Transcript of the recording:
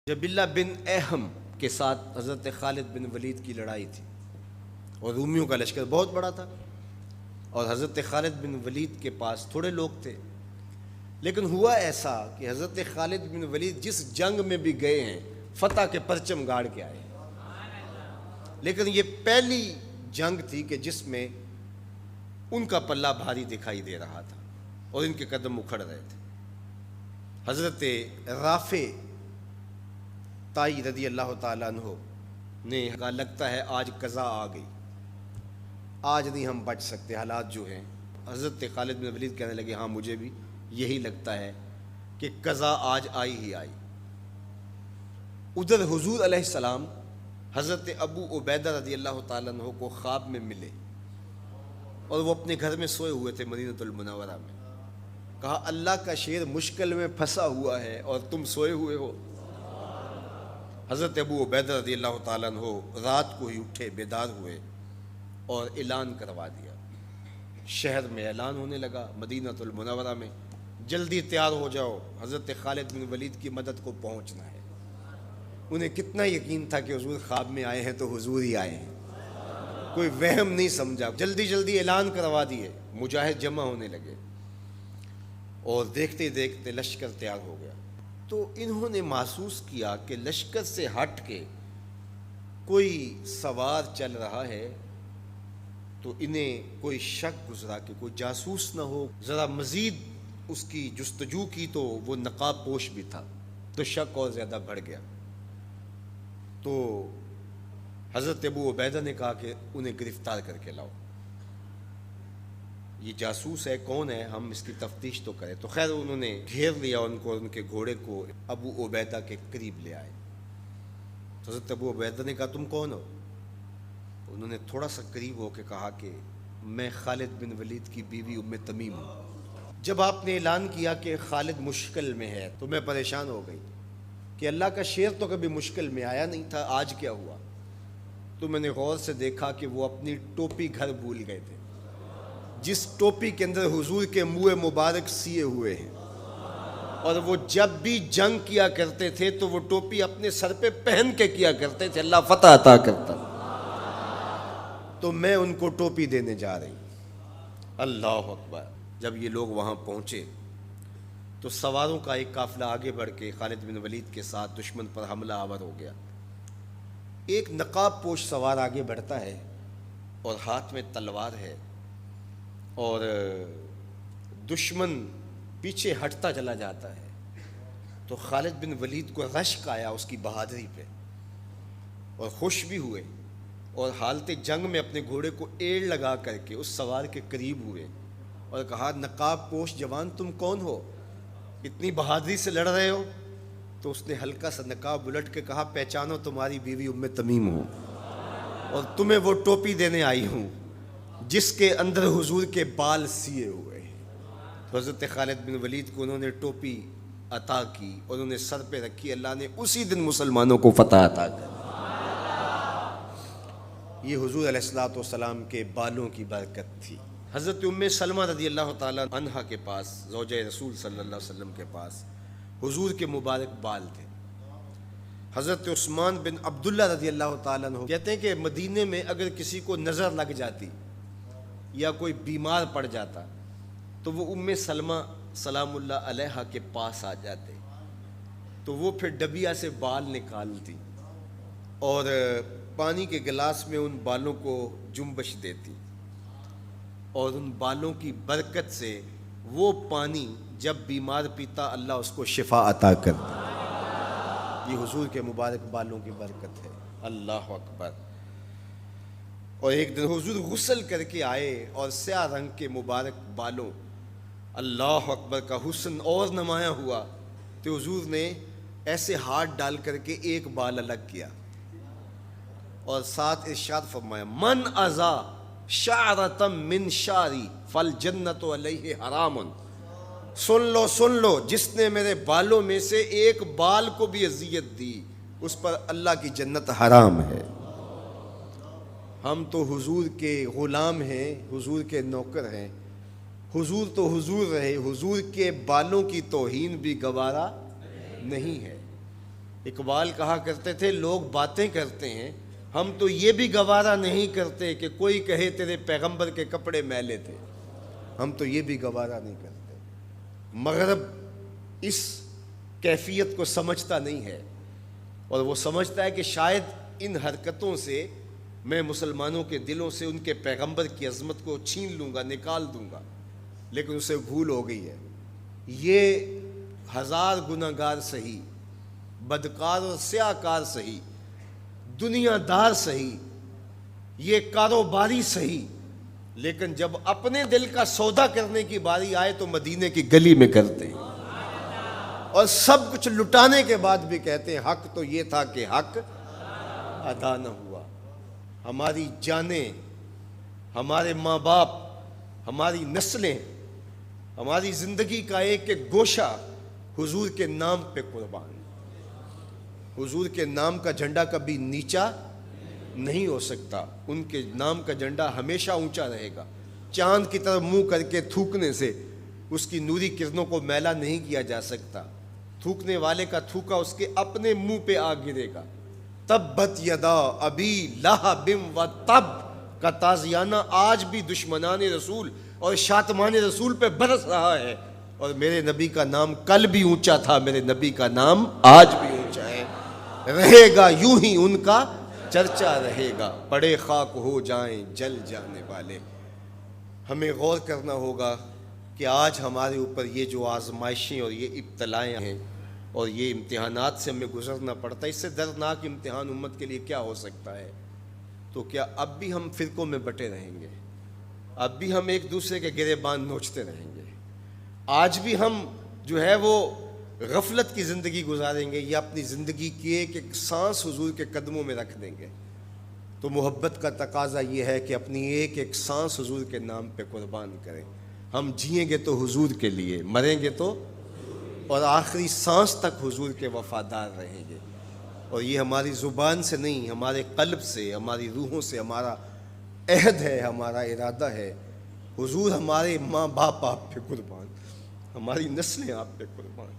جب اللہ بن اہم کے ساتھ حضرت خالد بن ولید کی لڑائی تھی اور رومیوں کا لشکر بہت بڑا تھا اور حضرت خالد بن ولید کے پاس تھوڑے لوگ تھے، لیکن ہوا ایسا کہ حضرت خالد بن ولید جس جنگ میں بھی گئے ہیں فتح کے پرچم گاڑ کے آئے، لیکن یہ پہلی جنگ تھی کہ جس میں ان کا پلہ بھاری دکھائی دے رہا تھا اور ان کے قدم اکھڑ رہے تھے۔ حضرت رافع تائی رضی اللہ تعالیٰ عنہ نے کہا لگتا ہے آج قضا آ گئی، آج نہیں ہم بچ سکتے، حالات جو ہیں۔ حضرت خالد بن ولید کہنے لگے ہاں مجھے بھی یہی لگتا ہے کہ قضا آج آئی ہی آئی۔ ادھر حضور علیہ السلام حضرت ابو عبیدہ رضی اللہ تعالیٰ عنہ کو خواب میں ملے اور وہ اپنے گھر میں سوئے ہوئے تھے مدینہ المنورہ میں۔ کہا اللہ کا شیر مشکل میں پھنسا ہوا ہے اور تم سوئے ہوئے ہو۔ حضرت ابو عبیدہ رضی اللہ تعالیٰ عنہ رات کو ہی اٹھے، بیدار ہوئے اور اعلان کروا دیا۔ شہر میں اعلان ہونے لگا، مدینہ المنورہ میں، جلدی تیار ہو جاؤ، حضرت خالد بن ولید کی مدد کو پہنچنا ہے۔ انہیں کتنا یقین تھا کہ حضور خواب میں آئے ہیں تو حضور ہی آئے ہیں، کوئی وہم نہیں سمجھا، جلدی جلدی اعلان کروا دیے۔ مجاہد جمع ہونے لگے اور دیکھتے دیکھتے لشکر تیار ہو گیا۔ تو انہوں نے محسوس کیا کہ لشکر سے ہٹ کے کوئی سوار چل رہا ہے، تو انہیں کوئی شک گزرا کہ کوئی جاسوس نہ ہو۔ ذرا مزید اس کی جستجو کی تو وہ نقاب پوش بھی تھا، تو شک اور زیادہ بڑھ گیا۔ تو حضرت ابو عبیدہ نے کہا کہ انہیں گرفتار کر کے لاؤ، یہ جاسوس ہے، کون ہے، ہم اس کی تفتیش تو کریں۔ تو خیر انہوں نے گھیر لیا ان کو، ان کے گھوڑے کو ابو عبیدہ کے قریب لے آئے۔ تو حضرت ابو عبیدہ نے کہا تم کون ہو؟ انہوں نے تھوڑا سا قریب ہو کے کہا کہ میں خالد بن ولید کی بیوی ام تمیم ہوں۔ جب آپ نے اعلان کیا کہ خالد مشکل میں ہے تو میں پریشان ہو گئی کہ اللہ کا شیر تو کبھی مشکل میں آیا نہیں تھا، آج کیا ہوا؟ تو میں نے غور سے دیکھا کہ وہ اپنی ٹوپی گھر بھول گئے تھے، جس ٹوپی کے اندر حضور کے منہ مبارک سیے ہوئے ہیں، اور وہ جب بھی جنگ کیا کرتے تھے تو وہ ٹوپی اپنے سر پہ پہن کے کیا کرتے تھے، اللہ فتح عطا کرتا۔ تو میں ان کو ٹوپی دینے جا رہی۔ اللہ اکبر۔ جب یہ لوگ وہاں پہنچے تو سواروں کا ایک قافلہ آگے بڑھ کے خالد بن ولید کے ساتھ دشمن پر حملہ آور ہو گیا۔ ایک نقاب پوش سوار آگے بڑھتا ہے اور ہاتھ میں تلوار ہے، اور دشمن پیچھے ہٹتا چلا جاتا ہے۔ تو خالد بن ولید کو رشک آیا اس کی بہادری پہ، اور خوش بھی ہوئے، اور حالت جنگ میں اپنے گھوڑے کو ایڑ لگا کر کے اس سوار کے قریب ہوئے اور کہا نقاب پوش جوان تم کون ہو، اتنی بہادری سے لڑ رہے ہو؟ تو اس نے ہلکا سا نقاب الٹ کے کہا پہچانو تمہاری بیوی ام تمیم ہو، اور تمہیں وہ ٹوپی دینے آئی ہوں جس کے اندر حضور کے بال سیے ہوئے ہیں۔ تو حضرت خالد بن ولید کو انہوں نے ٹوپی عطا کی اور انہوں نے سر پہ رکھی، اللہ نے اسی دن مسلمانوں کو فتح عطا کر۔ یہ حضور علیہ الصلوۃ والسلام کے بالوں کی برکت تھی۔ حضرت ام سلمہ رضی اللہ تعالیٰ عنہا کے پاس، زوجہ رسول صلی اللہ علیہ وسلم کے پاس حضور کے مبارک بال تھے۔ حضرت عثمان بن عبداللہ رضی اللہ تعالیٰ عنہ کہتے ہیں کہ مدینے میں اگر کسی کو نظر لگ جاتی یا کوئی بیمار پڑ جاتا تو وہ ام سلمہ سلام اللہ علیہا کے پاس آ جاتے، تو وہ پھر ڈبیا سے بال نکالتی اور پانی کے گلاس میں ان بالوں کو جنبش دیتی، اور ان بالوں کی برکت سے وہ پانی جب بیمار پیتا اللہ اس کو شفا عطا کرتا۔ یہ حضور کے مبارک بالوں کی برکت ہے۔ اللہ اکبر۔ اور ایک دن حضور غسل کر کے آئے اور سیاہ رنگ کے مبارک بالوں، اللہ اکبر، کا حسن اور نمایاں ہوا، تو حضور نے ایسے ہاتھ ڈال کر کے ایک بال الگ کیا اور ساتھ ارشاد فرمایا من ازا شعرۃ من شعری فالجنۃ علیہ حرام۔ سن لو جس نے میرے بالوں میں سے ایک بال کو بھی اذیت دی اس پر اللہ کی جنت حرام ہے۔ ہم تو حضور کے غلام ہیں، حضور کے نوکر ہیں، حضور تو حضور رہے، حضور کے بالوں کی توہین بھی گوارا نہیں ہے۔ اقبال کہا کرتے تھے لوگ باتیں کرتے ہیں، ہم تو یہ بھی گوارا نہیں کرتے کہ کوئی کہے تیرے پیغمبر کے کپڑے میلے تھے، ہم تو یہ بھی گوارا نہیں کرتے۔ مغرب اس کیفیت کو سمجھتا نہیں ہے، اور وہ سمجھتا ہے کہ شاید ان حرکتوں سے میں مسلمانوں کے دلوں سے ان کے پیغمبر کی عظمت کو چھین لوں گا، نکال دوں گا، لیکن اسے بھول ہو گئی ہے۔ یہ 1000 گناہ گار سہی، بدکار اور سیاہ کار سہی، دنیا دار سہی، یہ کاروباری سہی، لیکن جب اپنے دل کا سودا کرنے کی باری آئے تو مدینے کی گلی میں کرتے ہیں، اور سب کچھ لٹانے کے بعد بھی کہتے ہیں حق تو یہ تھا کہ حق ادا نہ ہوا۔ ہماری جانیں، ہمارے ماں باپ، ہماری نسلیں، ہماری زندگی کا ایک ایک گوشہ حضور کے نام پہ قربان۔ حضور کے نام کا جھنڈا کبھی نیچا نہیں ہو سکتا، ان کے نام کا جھنڈا ہمیشہ اونچا رہے گا۔ چاند کی طرف منہ کر کے تھوکنے سے اس کی نوری کرنوں کو میلا نہیں کیا جا سکتا، تھوکنے والے کا تھوکا اس کے اپنے منہ پہ آ گرے گا۔ تبت یدا ابی لہب و تب کا تازیانہ آج بھی دشمنان رسول اور شاتمان رسول پہ برس رہا ہے، اور میرے نبی کا نام کل بھی اونچا تھا، میرے نبی کا نام آج بھی اونچا ہے، رہے گا یوں ہی ان کا چرچا رہے گا، پڑے خاک ہو جائیں جل جانے والے۔ ہمیں غور کرنا ہوگا کہ آج ہمارے اوپر یہ جو آزمائشیں اور یہ ابتلائیں ہیں اور یہ امتحانات سے ہمیں گزرنا پڑتا ہے، اس سے دردناک امتحان امت کے لیے کیا ہو سکتا ہے؟ تو کیا اب بھی ہم فرقوں میں بٹے رہیں گے؟ اب بھی ہم ایک دوسرے کے گریبان نوچتے رہیں گے؟ آج بھی ہم جو ہے وہ غفلت کی زندگی گزاریں گے، یا اپنی زندگی کی ایک ایک سانس حضور کے قدموں میں رکھ دیں گے؟ تو محبت کا تقاضا یہ ہے کہ اپنی ایک ایک سانس حضور کے نام پہ قربان کریں۔ ہم جئیں گے تو حضور کے لیے، مریں گے تو، اور آخری سانس تک حضور کے وفادار رہیں گے۔ اور یہ ہماری زبان سے نہیں، ہمارے قلب سے، ہماری روحوں سے ہمارا عہد ہے، ہمارا ارادہ ہے۔ حضور ہمارے ماں باپ آپ پہ قربان، ہماری نسلیں آپ پہ قربان۔